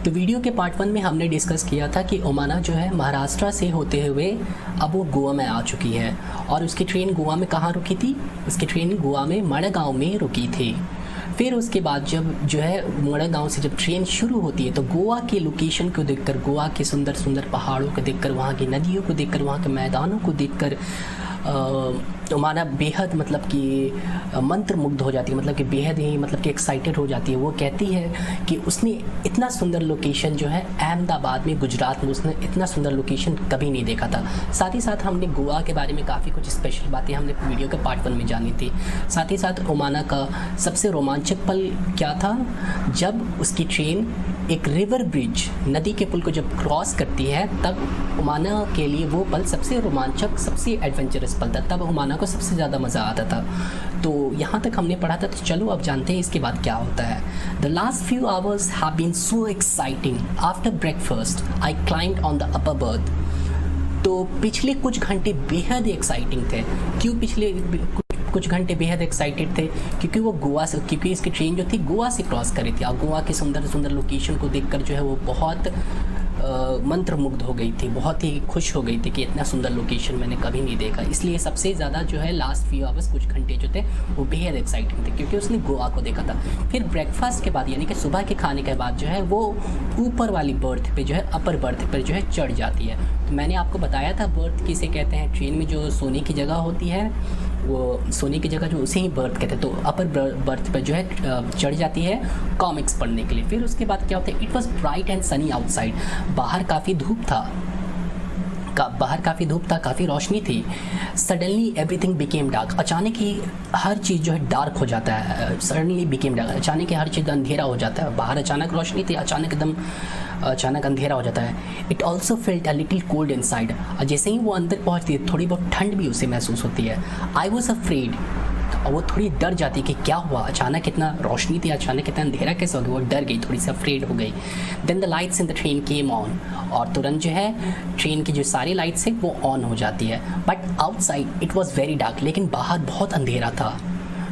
तो वीडियो के पार्ट 1 में हमने डिस्कस किया था कि ओमाना जो है महाराष्ट्र से होते हुए अब वो गोवा में आ चुकी है और उसकी ट्रेन गोवा में कहाँ रुकी थी? उसकी ट्रेन गोवा में मड़गांव में रुकी थी। फिर उसके बाद जब जो है मड़गांव से जब ट्रेन शुरू होती है तो गोवा के लोकेशन को देखकर, गोवा के सुंदर सुंदर पहाड़ों को देखकर, वहाँ की नदियों को देखकर, वहाँ के मैदानों को देखकर ओमाना बेहद मतलब कि मंत्रमुग्ध हो जाती है, मतलब कि बेहद ही मतलब कि एक्साइटेड हो जाती है। वो कहती है कि उसने इतना सुंदर लोकेशन जो है अहमदाबाद में, गुजरात में, उसने इतना सुंदर लोकेशन कभी नहीं देखा था। साथ ही साथ हमने गोवा के बारे में काफ़ी कुछ स्पेशल बातें हमने वीडियो के पार्ट 1 में जानी थी। साथ ही साथ ओमाना का सबसे रोमांचक पल क्या था? जब उसकी ट्रेन एक रिवर ब्रिज, नदी के पुल को जब क्रॉस करती है, तब ओमाना के लिए वो पल सबसे रोमांचक, सबसे एडवेंचरस पल था। तब ओमाना को सबसे ज़्यादा मज़ा आता था। तो यहाँ तक हमने पढ़ा था, तो चलो अब जानते हैं इसके बाद क्या होता है। The last few hours have been so exciting. After breakfast I climbed on the upper berth. तो पिछले कुछ घंटे बेहद एक्साइटिंग थे। क्यों पिछले कुछ घंटे बेहद एक्साइटेड थे? क्योंकि वो गोवा से, क्योंकि इसकी ट्रेन जो थी गोवा से क्रॉस करी थी और गोवा के सुंदर सुंदर लोकेशन को देखकर जो है वो बहुत मंत्रमुग्ध हो गई थी, बहुत ही खुश हो गई थी कि इतना सुंदर लोकेशन मैंने कभी नहीं देखा। इसलिए सबसे ज़्यादा जो है लास्ट फ्यू आवर्स, कुछ घंटे जो थे वो बेहद एक्साइटिंग थे, क्योंकि उसने गोवा को देखा था। फिर ब्रेकफास्ट के बाद, यानी कि सुबह के खाने के बाद जो है वो ऊपर वाली बर्थ पे जो है, अपर बर्थ पर जो है चढ़ जाती है। तो मैंने आपको बताया था बर्थ किसे कहते हैं। ट्रेन में जो सोने की जगह होती है, वो सोने की जगह जो उसे ही बर्थ कहते हैं। तो अपर बर्थ पर जो है चढ़ जाती है कॉमिक्स पढ़ने के लिए। फिर उसके बाद क्या होता है? It was bright and Sunny outside. बाहर काफ़ी धूप था, काफ़ी रोशनी थी। Suddenly everything became dark. अचानक ही हर चीज़ जो है डार्क हो जाता है। सडनली बिकेम डार्क, अचानक ही हर चीज़ अंधेरा हो जाता है। बाहर अचानक रोशनी थी, अचानक अंधेरा हो जाता है। It also felt a little cold inside. जैसे ही वो अंदर पहुँचती है, थोड़ी बहुत ठंड भी उसे महसूस होती है। I was afraid. और वो थोड़ी डर जाती है कि क्या हुआ, अचानक इतना रोशनी थी, अचानक इतना अंधेरा कैसे हो गया। वो डर गई, थोड़ी सी अफ्रेड हो गई। Then the lights in the train came on. और तुरंत जो है ट्रेन की जो सारी लाइट्स है वो ऑन हो जाती है। But outside it was very dark. लेकिन बाहर बहुत अंधेरा था।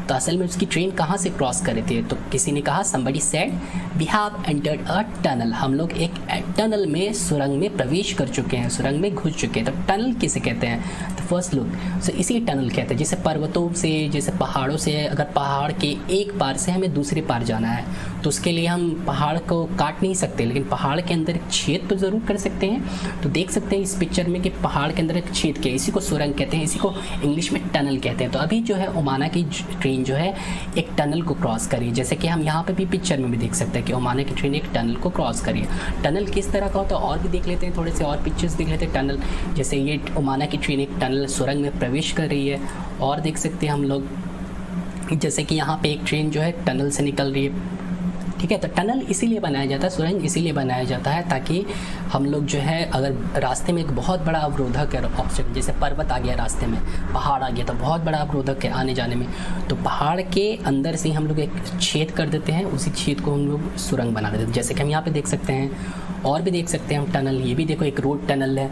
तो असल में उसकी ट्रेन कहाँ से क्रॉस कर रही थी? तो किसी ने कहा, somebody said we have entered a tunnel। हम लोग एक टनल में, सुरंग में प्रवेश कर चुके हैं, सुरंग में घुस चुके हैं। तो टनल किसे कहते हैं? तो फर्स्ट लुक, सो इसी टनल कहते हैं। जैसे पर्वतों से, जैसे पहाड़ों से, अगर पहाड़ के एक पार से हमें दूसरे पार जाना है तो उसके लिए हम पहाड़ को काट नहीं सकते, लेकिन पहाड़ के अंदर एक छेद तो ज़रूर कर सकते हैं। तो देख सकते हैं इस पिक्चर में कि पहाड़ के अंदर एक छेद किया, इसी को सुरंग कहते हैं, इसी को इंग्लिश में टनल कहते हैं। तो अभी जो है ओमाना की ट्रेन जो है एक टनल को क्रॉस करी, जैसे कि हम यहाँ पे भी पिक्चर में भी देख सकते हैं कि ओमाना की ट्रेन एक टनल को क्रॉस करी है। टनल किस तरह का होता है और भी देख लेते हैं, थोड़े से और पिक्चर्स देख लेते हैं। टनल, जैसे ये ओमाना की ट्रेन एक टनल, सुरंग में प्रवेश कर रही है। और देख सकते हैं हम लोग, जैसे कि यहाँ पे एक ट्रेन जो है टनल से निकल रही है। ठीक है, तो टनल इसीलिए बनाया जाता है, सुरंग इसीलिए बनाया जाता है ताकि हम लोग जो है, अगर रास्ते में एक बहुत बड़ा अवरोधक है, ऑप्शन जैसे पर्वत आ गया रास्ते में, पहाड़ आ गया, तो बहुत बड़ा अवरोधक है आने जाने में, तो पहाड़ के अंदर से हम लोग एक छेद कर देते हैं, उसी छेद को हम लोग सुरंग बना देते हैं। जैसे कि हम यहाँ पे देख सकते हैं, और भी देख सकते हैं हम टनल। ये भी देखो एक रोड टनल है।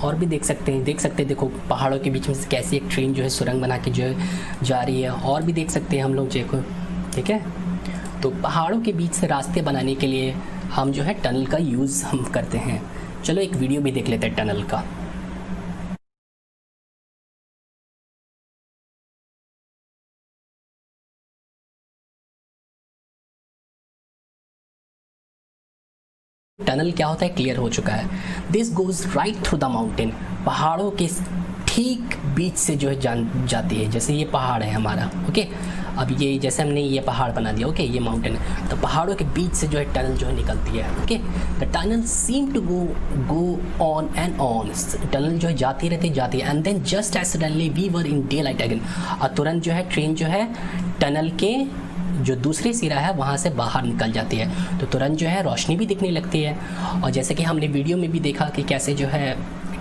और भी देख सकते हैं देखो पहाड़ों के बीच में से कैसी एक ट्रेन जो है सुरंग बना के जो है जा रही है। और भी देख सकते हैं हम लोग देखो, ठीक है। तो पहाड़ों के बीच से रास्ते बनाने के लिए हम जो है टनल का यूज़ हम करते हैं। चलो एक वीडियो भी देख लेते हैं टनल का। टनल क्या होता है क्लियर हो चुका है। This goes right through the mountain. पहाड़ों के ठीक बीच से जो है जाती है। जैसे ये पहाड़ है हमारा, ओके। अब ये जैसे हमने ये पहाड़ बना दिया, ओके, ये माउंटेन है, तो पहाड़ों के बीच से जो है टनल जो है निकलती है, okay. The tunnel seem to go on and on. Tunnel जो है जाती है and then just as suddenly we were in daylight again. और तुरंत जो है ट्रेन जो है टनल के जो दूसरे सिरा है वहाँ से बाहर निकल जाती है। तो तुरंत जो है रोशनी भी दिखने लगती है। और जैसे कि हमने वीडियो में भी देखा कि कैसे जो है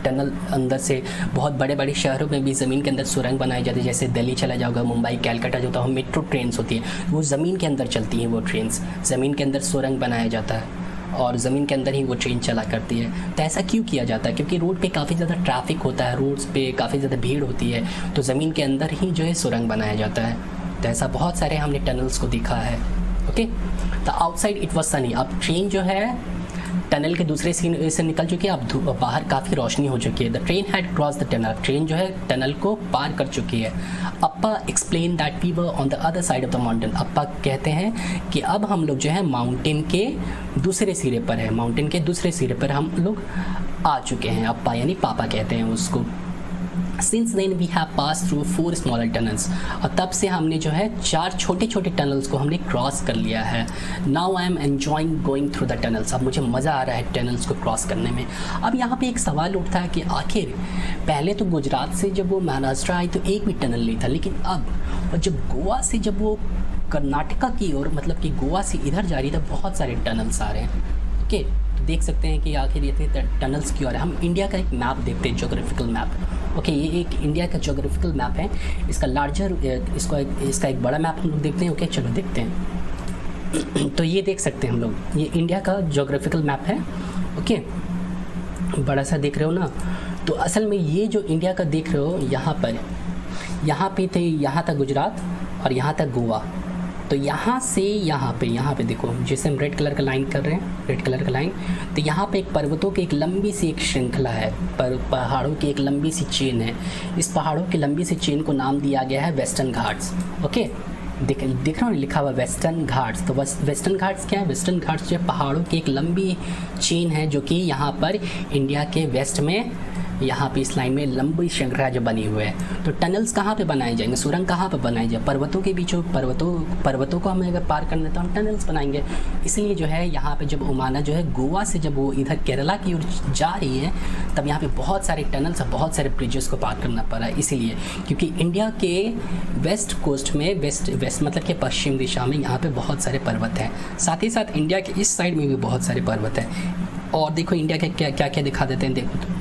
टनल अंदर से बहुत बड़े बड़े शहरों में भी ज़मीन के अंदर सुरंग बनाई जाती है। जैसे दिल्ली चला जाओगा, मुंबई, कैलकाटा जो होता है, मेट्रो ट्रेन्स होती है, वो ज़मीन के अंदर चलती हैं। वो ट्रेन्स ज़मीन के अंदर सुरंग बनाया जाता है और ज़मीन के अंदर ही वो ट्रेन चला करती है। तो ऐसा क्यों किया जाता है? क्योंकि रोड पे काफ़ी ज़्यादा ट्रैफिक होता है, रोड्स पे काफ़ी ज़्यादा भीड़ होती है, तो ज़मीन के अंदर ही जो है सुरंग बनाया जाता है। तो ऐसा बहुत सारे हमने टनल्स को देखा है, okay, the outside it was Sunny. अब ट्रेन जो है टनल के दूसरे सीन से निकल चुकी है, अब बाहर काफ़ी रोशनी हो चुकी है। The train had cross the tunnel, train जो है टनल को पार कर चुकी है। Appa explain that we were on the other side of the mountain. Appa कहते हैं कि अब हम लोग जो है माउंटेन के दूसरे सिरे पर है, माउंटेन के दूसरे सिरे पर हम लोग आ चुके हैं। अप्पा यानी पापा कहते हैं उसको। Since then we have passed through 4 smaller tunnels, और तब से हमने जो है 4 छोटे छोटे टनल्स को हमने क्रॉस कर लिया है। Now I am enjoying going through the tunnels, अब मुझे मज़ा आ रहा है टनल्स को क्रॉस करने में। अब यहाँ पे एक सवाल उठता है कि आखिर पहले तो गुजरात से जब वो महाराष्ट्र आई तो एक भी टनल नहीं था, लेकिन अब जब गोवा से जब वो कर्नाटका की ओर, मतलब कि गोवा से इधर जा रही, तो बहुत सारे टनल्स आ रहे हैं। ओके, तो देख सकते हैं कि आखिर ये टनल्स क्यों आ रहे हैं। हम इंडिया का एक मैप देखते हैं, जोग्राफिकल मैप। ओके, ये एक इंडिया का जोग्राफिकल मैप है, इसका लार्जर इसका एक बड़ा मैप हम लोग देखते हैं। ओके, चलो देखते हैं। तो ये देख सकते हैं हम लोग, ये इंडिया का जोग्राफिकल मैप है। ओके, बड़ा सा देख रहे हो ना। तो असल में ये जो इंडिया का देख रहे हो, यहाँ पे थे, यहाँ था गुजरात और यहाँ था गोवा। तो यहाँ से यहाँ पे देखो, जैसे हम रेड कलर का लाइन कर रहे हैं, रेड कलर का लाइन, तो यहाँ पे एक पर्वतों की एक लंबी सी एक श्रृंखला है, पहाड़ों की एक लंबी सी चेन है। इस पहाड़ों की लंबी सी चेन को नाम दिया गया है वेस्टर्न घाट्स। ओके, देख रहा हूँ लिखा हुआ वेस्टर्न घाट्स। तो वेस्टर्न घाट्स क्या है? वेस्टर्न घाट्स जो है पहाड़ों की एक लंबी चेन है, जो कि यहाँ पर इंडिया के वेस्ट में, यहाँ पे इस लाइन में लंबी श्रृंखला जो बनी हुई है। तो टनल्स कहाँ पे बनाए जाएंगे, सुरंग कहाँ पे बनाए जाए? पर्वतों के बीचों, पर्वतों को हमें अगर पार करना है तो हम टनल्स बनाएंगे। इसलिए जो है यहाँ पे जब ओमाना जो है गोवा से जब वो इधर केरला की ओर जा रही है, तब यहाँ पे बहुत सारे टनल्स और बहुत सारे ब्रिजेस को पार करना पड़ा। इसीलिए क्योंकि इंडिया के वेस्ट कोस्ट में, वेस्ट मतलब कि पश्चिम दिशा में यहाँ पे बहुत सारे पर्वत हैं, साथ ही साथ इंडिया के इस साइड में भी बहुत सारे पर्वत हैं। और देखो इंडिया के क्या क्या दिखा देते हैं।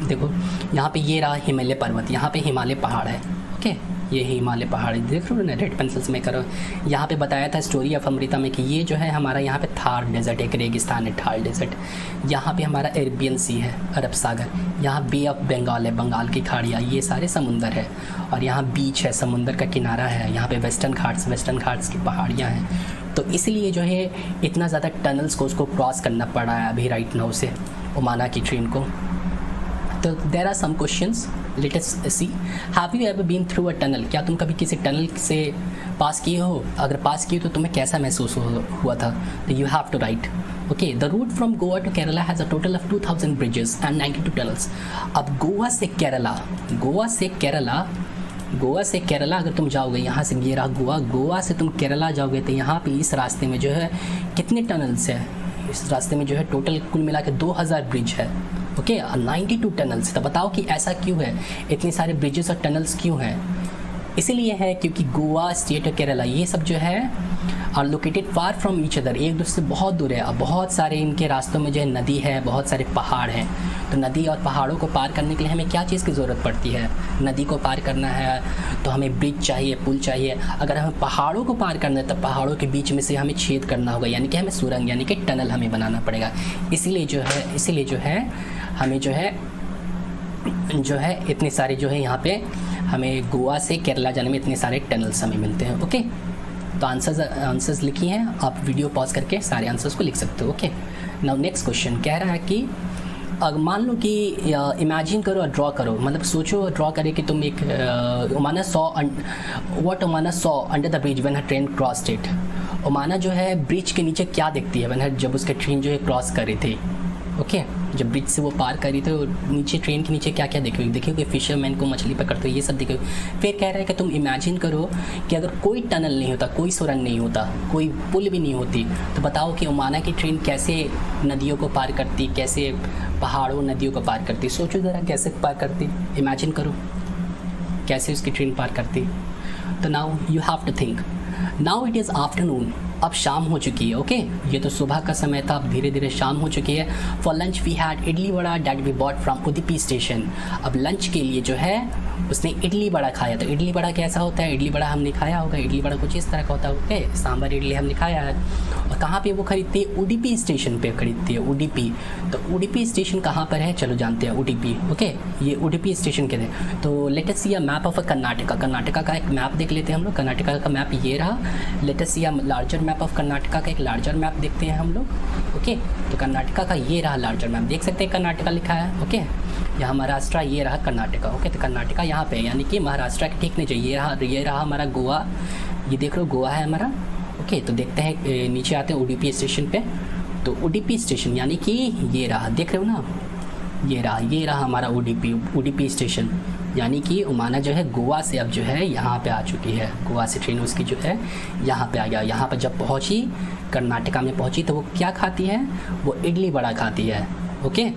देखो यहाँ पे ये रहा हिमालय पर्वत, यहाँ पे हिमालय पहाड़ है। ओके, ये हिमालय पहाड़ देख रहे हो ना, रेड पेंसिल्स में करो। यहाँ पे बताया था स्टोरी ऑफ अमृता में कि ये जो है हमारा यहाँ पे थार डेजर्ट, एक रेगिस्तान है थार डेजर्ट। यहाँ पे हमारा अरेबियन सी है, अरब सागर। यहाँ बे ऑफ बंगाल है, बंगाल की खाड़ियाँ, ये सारे समुंदर है। और यहाँ बीच है, समुंदर का किनारा है। यहाँ पे वेस्टर्न घाट्स की पहाड़ियाँ हैं। तो इसलिए जो है इतना ज़्यादा टनल्स को उसको क्रॉस करना पड़ा है अभी राइट नाउ से ओमाना की ट्रेन को। तो there are some questions, let us see. Have you ever been through a tunnel? क्या तुम कभी किसी टनल से पास किए हो? अगर पास किए तो तुम्हें कैसा महसूस हुआ था? तो you have to write. Okay, the route from Goa to Kerala has a total of 2000 bridges and 92 tunnels. अब गोवा से केरला अगर तुम जाओगे, यहाँ से ये रहा गोवा से तुम केरला जाओगे, तो यहाँ पे इस रास्ते में जो है कितने टनल्स है? इस रास्ते में जो है टोटल कुल मिला के 2000 ब्रिज है। Okay, 92 tunnels. तो बताओ कि ऐसा क्यों है, इतने सारे ब्रिजेस और टनल्स क्यों हैं? इसीलिए है क्योंकि गोवा, स्टेट और केरला ये सब जो है are located far from each other, एक दूसरे से बहुत दूर है। अब बहुत सारे इनके रास्तों में जो है नदी है, बहुत सारे पहाड़ हैं। तो नदी और पहाड़ों को पार करने के लिए हमें क्या चीज़ की ज़रूरत पड़ती है? नदी को पार करना है तो हमें ब्रिज चाहिए, पुल चाहिए। अगर हमें पहाड़ों को पार करना है तो पहाड़ों के बीच में से हमें छेद करना होगा, यानी कि हमें सुरंग यानी कि टनल हमें बनाना पड़ेगा। इसीलिए जो है हमें जो है इतने सारे जो है यहाँ पे हमें गोवा से केरला जाने में इतने सारे टनल्स हमें मिलते हैं। ओके, तो आंसर्स लिखी हैं, आप वीडियो पॉज करके सारे आंसर्स को लिख सकते हो। ओके, नाउ नेक्स्ट क्वेश्चन कह रहा है कि अगर मान लो कि इमेजिन करो और ड्रॉ करो, मतलब सोचो और ड्रॉ करे कि तुम एक Omana saw under the bridge when her train crossed it. Omana जो है ब्रिज के नीचे क्या देखती है व्हेन जब उसके ट्रेन जो है क्रॉस कर रही थी? ओके, जब ब्रिज से वो पार करी तो नीचे ट्रेन के नीचे क्या क्या देखोगे? फिशरमैन को मछली पकड़ते हो, ये सब देखोगे। फिर कह रहा है कि तुम इमेजिन करो कि अगर कोई टनल नहीं होता, कोई सुरंग नहीं होता, कोई पुल भी नहीं होती, तो बताओ कि ओमाना की ट्रेन कैसे नदियों को पार करती, कैसे पहाड़ों नदियों को पार करती? सोचो ज़रा कैसे पार करती, इमेजिन करो कैसे उसकी ट्रेन पार करती। तो now you have to think. Now it is afternoon, अब शाम हो चुकी है। ओके, ये तो सुबह का समय था, अब धीरे धीरे शाम हो चुकी है। For lunch we had idli vada that we bought from Udupi station. अब लंच के लिए जो है उसने इडली बड़ा खाया। तो इडली बड़ा कैसा होता है? इडली बड़ा हमने खाया होगा, इडली बड़ा कुछ इस तरह का होता है। ओके, सांभर इडली हमने खाया है। और कहाँ पे वो खरीदती है? उडुपी स्टेशन पे खरीदती है, उडुपी। तो उडुपी स्टेशन कहाँ पर है? चलो जानते हैं, उडुपी। ओके, ये उडुपी स्टेशन के हैं। तो let us see a map of a Karnataka. Karnataka का एक मैप देख लेते हैं हम लोग। कर्नाटका का मैप ये रहा। Let us see a larger map of Karnataka का एक लार्जर मैप देखते हैं हम लोग। ओके, तो कर्नाटका का ये रहा लार्जर मैप, देख सकते हैं कर्नाटका लिखा है। ओके, यहाँ महाराष्ट्र, ये रहा कर्नाटका। ओके, तो कर्नाटका यहाँ पे, यानी कि महाराष्ट्र के ठीक नीचे ये रहा हमारा गोवा। ये देख लो, गोवा है हमारा। ओके, तो देखते हैं नीचे आते हैं उडुपी स्टेशन पे। तो उडुपी स्टेशन यानी कि ये रहा, देख रहे हो ना, ये रहा हमारा उडुपी स्टेशन। यानी कि उमाना जो है गोवा से अब जो है यहाँ पे आ चुकी है। गोवा से ट्रेन उसकी जो है यहाँ पे आ गया। यहाँ पर जब पहुँची, कर्नाटका में पहुँची, तो वो क्या खाती है? वो इडली बड़ा खाती है। ओके,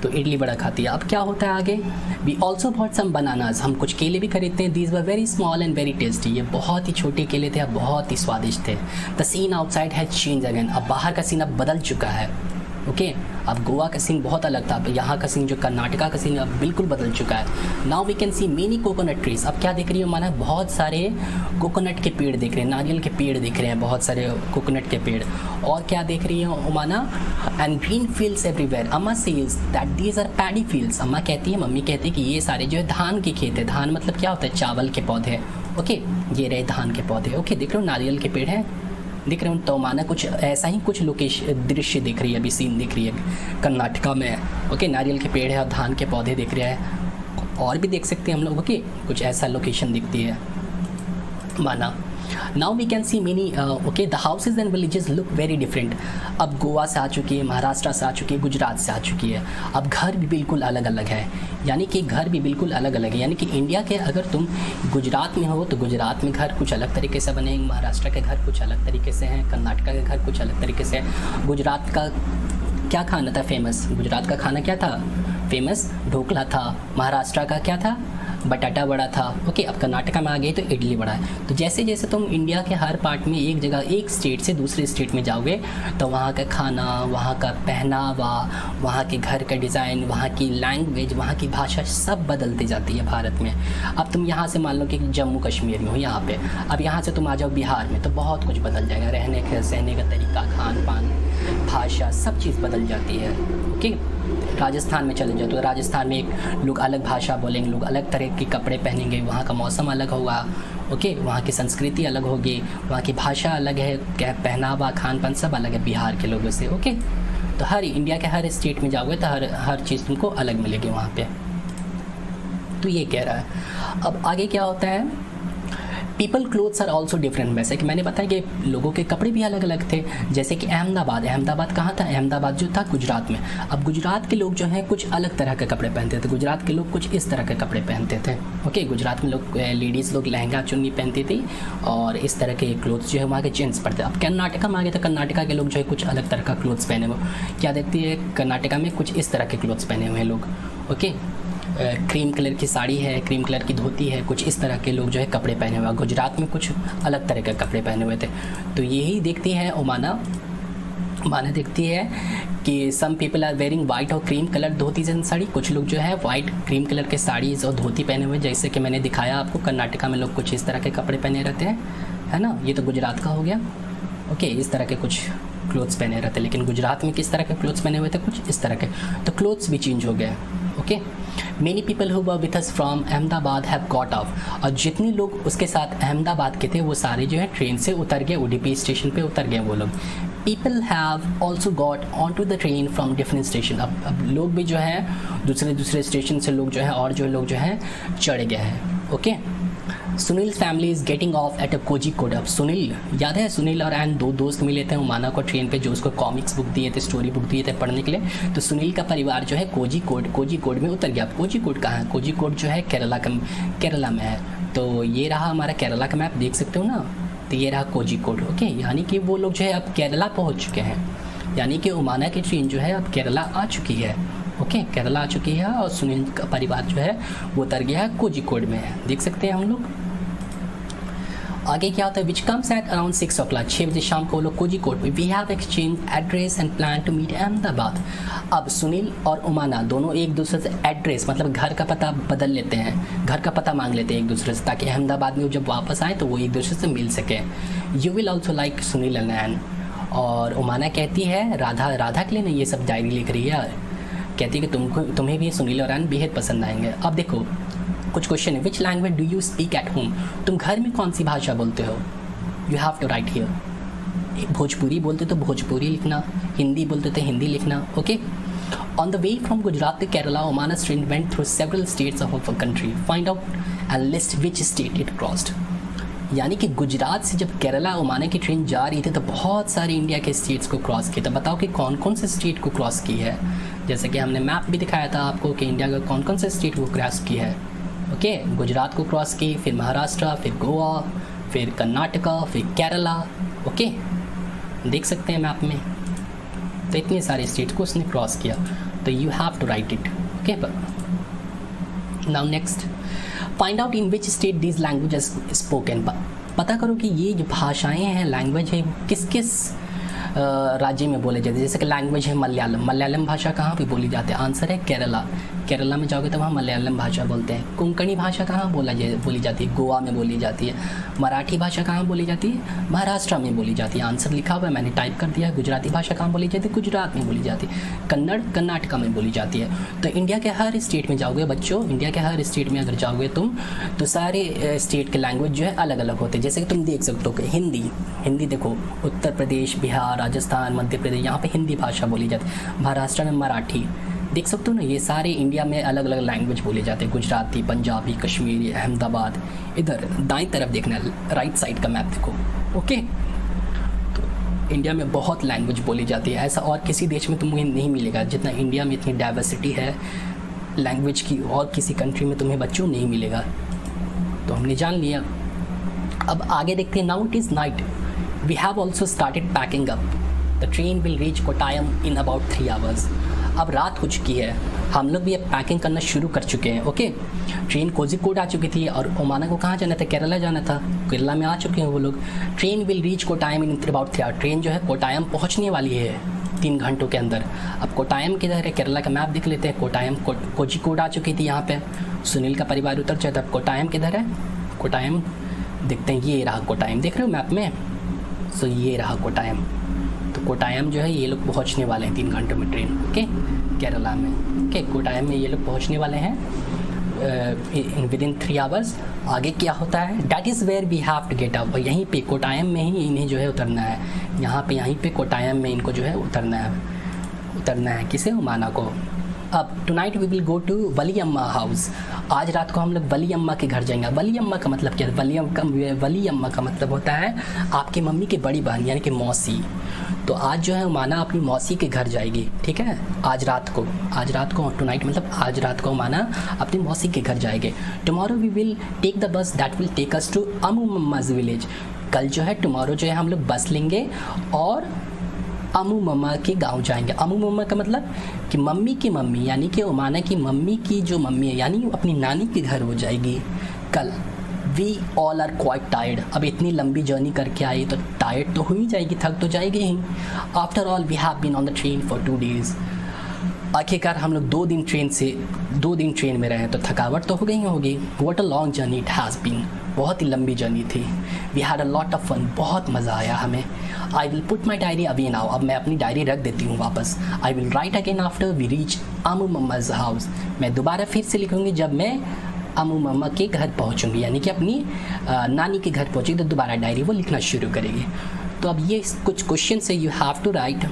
तो इडली बड़ा खाती है। अब क्या होता है आगे? We also bought some bananas. हम कुछ केले भी खरीदते हैं। These were very small and very tasty. ये बहुत ही छोटे केले थे, अब बहुत ही स्वादिष्ट थे। The scene outside has change again. अब बाहर का सीन अब बदल चुका है। ओके, अब गोवा का सीन बहुत अलग था, अब यहाँ का सीन जो कर्नाटका का सीन अब बिल्कुल बदल चुका है। Now we can see many coconut trees. अब क्या देख रही हो माना? बहुत सारे कोकोनट के पेड़ दिख रहे हैं, नारियल के पेड़ दिख रहे हैं, बहुत सारे कोकोनट के पेड़। और क्या देख रही है माना? And green fields everywhere. Amma says that these are paddy fields. Amma कहती है, मम्मी कहती है कि ये सारे जो है धान के खेत है। धान मतलब क्या होता है? चावल के पौधे। ओके, ये रहे धान के पौधे। ओके, देख रहे हो नारियल के पेड़ हैं, दिख रहे हो। तो माना कुछ ऐसा ही कुछ लोकेशन दृश्य दिख रही है, अभी सीन दिख रही है कर्नाटका में। ओके, नारियल के पेड़ है और धान के पौधे दिख रहे हैं। और भी देख सकते हैं हम लोग। ओके, कुछ ऐसा लोकेशन दिखती है माना। Now we can see many okay the houses and villages look very different. अब गोवा से आ चुकी है, महाराष्ट्र से आ चुकी है, गुजरात से आ चुकी है। अब घर भी बिल्कुल अलग अलग है, यानी कि घर भी बिल्कुल अलग अलग है। यानी कि इंडिया के अगर तुम गुजरात में हो तो गुजरात में घर कुछ अलग तरीके से बनेंगे, महाराष्ट्र के घर कुछ अलग तरीके से हैं, कर्नाटका के घर कुछ अलग तरीके से हैं। गुजरात का क्या खाना था फेमस? गुजरात का खाना क्या था फेमस? ढोकला था। महाराष्ट्र का क्या था? बटाटा वड़ा था। ओके, अब कर्नाटका में आ गए तो इडली वड़ा है। तो जैसे जैसे तुम इंडिया के हर पार्ट में एक जगह, एक स्टेट से दूसरे स्टेट में जाओगे, तो वहाँ का खाना, वहाँ का पहनावा, वहाँ के घर का डिज़ाइन, वहाँ की लैंग्वेज, वहाँ की भाषा सब बदलती जाती है भारत में। अब तुम यहाँ से मान लो कि जम्मू कश्मीर में हो यहाँ पे, अब यहाँ से तुम आ जाओ बिहार में, तो बहुत कुछ बदल जाएगा। रहने का, सहने का तरीका, खान पान, भाषा, सब चीज़ बदल जाती है। ओके, राजस्थान में चले जाओ तो राजस्थान में एक लोग अलग भाषा बोलेंगे, लोग अलग तरह के कपड़े पहनेंगे, वहाँ का मौसम अलग होगा। ओके, वहाँ की संस्कृति अलग होगी, वहाँ की भाषा अलग है, क्या पहनावा, खान पान सब अलग है बिहार के लोगों से। ओके, तो हर इंडिया के हर स्टेट में जाओगे तो हर चीज़ तुमको अलग मिलेगी वहाँ पे। तो ये कह रहा है। अब आगे क्या होता है? People clothes are also different. वैसे कि मैंने बताया कि लोगों के कपड़े भी अलग अलग थे। जैसे कि अहमदाबाद कहाँ था? अहमदाबाद जो था गुजरात में। अब गुजरात के लोग जो हैं कुछ अलग तरह के कपड़े पहनते थे। गुजरात के लोग कुछ इस तरह के कपड़े पहनते थे। ओके, गुजरात में लोग लेडीज़ लोग लहंगा चुन्नी पहनती थी और इस तरह के क्लोथ्स जो है वहाँ के जेंट्स पहनते। अब कर्नाटका में आ गए तो कर्नाटका के लोग जो है कुछ अलग तरह का क्लोथ्स पहने हुए। क्या देखती है? कर्नाटका में कुछ इस तरह के क्लोथ्स पहने हुए हैं लोग। ओके, क्रीम कलर की साड़ी है, क्रीम कलर की धोती है, कुछ इस तरह के लोग जो है कपड़े पहने हुए। गुजरात में कुछ अलग तरह के कपड़े पहने हुए थे। तो यही देखती है ओमाना देखती है कि some people are wearing white और cream colour dhotis and sari. कुछ लोग जो है वाइट क्रीम कलर के साड़ीज़ और धोती पहने हुए, जैसे कि मैंने दिखाया आपको। कर्नाटका में लोग कुछ इस तरह के कपड़े पहने रहते हैं, है ना। ये तो गुजरात का हो गया। ओके, इस तरह के कुछ क्लोथ्स पहने रहते, लेकिन गुजरात में किस तरह के क्लोथ्स पहने हुए थे? कुछ इस तरह के। तो क्लोथ्स भी चेंज हो गए। Okay, many people who were with us from Ahmedabad have got off. और जितने लोग उसके साथ अहमदाबाद के थे वो सारे जो है ट्रेन से उतर गए, उडुपी स्टेशन पे उतर गए वो लोग। People have also got on to the train from different station. अब लोग भी जो है दूसरे स्टेशन से लोग जो है और जो लोग जो है चढ़ गए हैं। Okay, Sunil family is getting off at a Kozhikode. अब सुनील, याद है सुनील और एंड दो दोस्त मिले थे उमाना को ट्रेन पे, जो उसको कॉमिक्स बुक दिए थे, स्टोरी बुक दिए थे पढ़ने के लिए। तो सुनील का परिवार जो है कोझिकोड में उतर गया। कोझिकोड कहाँ है? कोझिकोड जो है केरला में है। तो ये रहा हमारा केरला का मैप, देख सकते हो ना। तो ये रहा कोझिकोड। ओके, यानी कि वो लोग जो है अब केरला पहुँच चुके हैं, यानी कि ओमाना की ट्रेन जो है अब केरला आ चुकी है। ओके, केरला आ चुकी है और सुनील का परिवार जो है वो उतर गया है कोझिकोड में, देख सकते हैं हम लोग। आगे क्या होता है, which comes at around 6 o'clock, 6 बजे शाम को वो लोग कोझिकोड में, we have exchange address and plan to meet Ahmedabad. अब सुनील और उमाना दोनों एक दूसरे से एड्रेस मतलब घर का पता बदल लेते हैं, घर का पता मांग लेते हैं एक दूसरे से, ताकि अहमदाबाद में जब वापस आए तो वो एक दूसरे से मिल सके। You will also like Sunil and Ann. और उमाना कहती है राधा के लिए नहीं ये सब डायरी लिख रही है, कहती है कि तुम्हें भी सुनील और एन बेहद पसंद आएंगे। अब देखो कुछ क्वेश्चन है, which language do you speak at home, तुम घर में कौन सी भाषा बोलते हो, you have to write here. Bhojpuri बोलते तो भोजपुरी लिखना, हिंदी बोलते तो हिंदी लिखना, okay. On the way from Gujarat to Kerala, Omana's train went through several states of our country. Find out and list which state it crossed. यानी कि गुजरात से जब केरला ओमाना की ट्रेन जा रही थी तो बहुत सारे इंडिया के स्टेट्स को क्रॉस किया। तो बताओ कि कौन कौन से स्टेट को क्रॉस की है। जैसे कि हमने मैप भी दिखाया था आपको कि इंडिया का कौन कौन से स्टेट को क्रॉस की है, ओके। गुजरात को क्रॉस की, फिर महाराष्ट्र, फिर गोवा, फिर कर्नाटका, फिर केरला, ओके। देख सकते हैं मैप में, तो इतने सारे स्टेट को उसने क्रॉस किया। तो you have to write it, okay. Now next, find out in which state these languages spoken. पता करो कि ये जो भाषाएं हैं, लैंग्वेज है, किस किस राज्य में बोले जाते हैं। जैसे कि लैंग्वेज है मलयालम, मलयालम भाषा कहाँ पे बोली जाती है, आंसर है केरला। केरला में जाओगे तो वहाँ मलयालम भाषा बोलते हैं। कोंकणी भाषा कहाँ बोली जाती है, गोवा में बोली जाती है। मराठी भाषा कहाँ बोली जाती है, महाराष्ट्र में बोली जाती है। आंसर लिखा हुआ है, मैंने टाइप कर दिया है। गुजराती भाषा कहाँ बोली जाती है, गुजरात में बोली जाती है। कन्नड़ कर्नाटका में बोली जाती है। तो इंडिया के हर स्टेट में जाओगे बच्चों, इंडिया के हर स्टेट में अगर जाओगे तुम, तो सारे स्टेट के लैंग्वेज जो है अलग अलग होते हैं। जैसे कि तुम देख सकते हो कि हिंदी देखो, उत्तर प्रदेश, बिहार, राजस्थान, मध्य प्रदेश, यहाँ पे हिंदी भाषा बोली जाती है। महाराष्ट्र में मराठी, देख सकते हो ना, ये सारे इंडिया में अलग अलग लैंग्वेज बोले जाते हैं। गुजराती, पंजाबी, कश्मीरी, अहमदाबाद। इधर दाईं तरफ देखना, राइट साइड का मैप देखो, ओके। तो इंडिया में बहुत लैंग्वेज बोली जाती है, ऐसा और किसी देश में तुम्हें नहीं मिलेगा। जितना इंडिया में इतनी डाइवर्सिटी है लैंग्वेज की, और किसी कंट्री में तुम्हें बच्चों नहीं मिलेगा। तो हमने जान लिया। अब आगे देखते हैं। Now it is night, we have also started packing up, the train will reach Kottayam in about 3 hours। अब रात हो चुकी है, हम लोग भी अब पैकिंग करना शुरू कर चुके हैं, ओके। ट्रेन कोझिकोड आ चुकी थी और ओमाना को कहाँ जाना था, केरला जाना था। केरला में आ चुके हैं वो लोग। Train will reach Kottayam in about 3 hours, train जो है कोटायम पहुँचने वाली है 3 घंटों के अंदर। अब कोटायम किधर है, केरला का मैप देख लेते हैं। कोटायम कोझिकोड आ चुकी थी यहाँ पे, सुनील का परिवार उतर जाता। अब कोटायम किधर है, कोटायम देखते हैं, ये रहा कोटायम, देख रहे हो मैप में। सो ये रहा कोटायम। तो कोटायम जो है ये लोग पहुंचने वाले हैं 3 घंटों में ट्रेन, ओके, केरला में, ओके। कोटायम में ये लोग पहुंचने वाले हैं विदिन 3 hours। आगे क्या होता है, that is where we have to get up. यहीं पे कोटायम में ही इन्हें जो है उतरना है। यहाँ पे यहीं पे कोटायम में इनको जो है उतरना है किसे, ओमाना को। अब tonight we will go to Valli Amma house. आज रात को हम लोग वली अम्मा के घर जाएंगे। वली अम्मा का मतलब क्या है, वली अम्मा का मतलब होता है आपकी मम्मी की बड़ी बहन यानी कि मौसी। तो आज जो है ओमाना अपनी मौसी के घर जाएगी, ठीक है। आज रात को टुनाइट मतलब आज रात को ओमाना अपनी मौसी के घर जाएंगे। Tomorrow we will take the bus that will take us to Amu मम्माज विलेज। कल जो है टुमारो जो है हम लोग बस लेंगे और अमू मम्मा के गांव जाएंगे। अमू मम्मा का मतलब कि मम्मी की मम्मी यानी कि ओमाना की मम्मी की जो मम्मी है यानी अपनी नानी के घर वो जाएगी कल। We all are quite tired. अब इतनी लंबी जर्नी करके आई तो टायर्ड तो हो ही जाएगी, थक तो जाएगी ही। After all we have been on the train for 2 days। आखिरकार हम लोग 2 दिन ट्रेन में रहे तो थकावट तो हो गई होगी। What a long journey it has been, बहुत ही लंबी जर्नी थी। We had a lot of fun, बहुत मज़ा आया हमें। I will put my diary away now. अब मैं अपनी डायरी रख देती हूँ वापस। I will write again after we reach Amu मम्माज हाउस। मैं दोबारा फिर से लिखूँगी जब मैं अमू मम्मा के घर पहुँचूँगी, यानी कि अपनी नानी के घर पहुँचेगी तो दोबारा डायरी वो लिखना शुरू करेगी। तो अब ये कुछ क्वेश्चन है, you have to write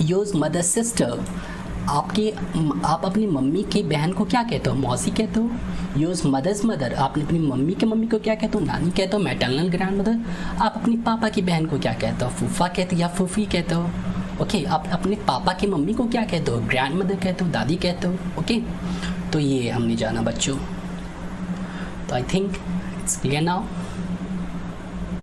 use mother sister. आप अपनी मम्मी की बहन को क्या कहते हो, मौसी कहते हो। यूज़ मदर्स मदर, आपने अपनी मम्मी के मम्मी को क्या कहते हो, नानी कहते हो, मैटरनल ग्रैंड मदर। आप अपनी पापा की बहन को क्या कहते हो, फूफा कहते हो या फूफी कहते हो, ओके। आप अपने पापा की मम्मी को क्या कहते हो, ग्रैंड मदर कहते हो, दादी कहते हो, ओके। तो ये हमने जाना बच्चों। तो I think it's clear now.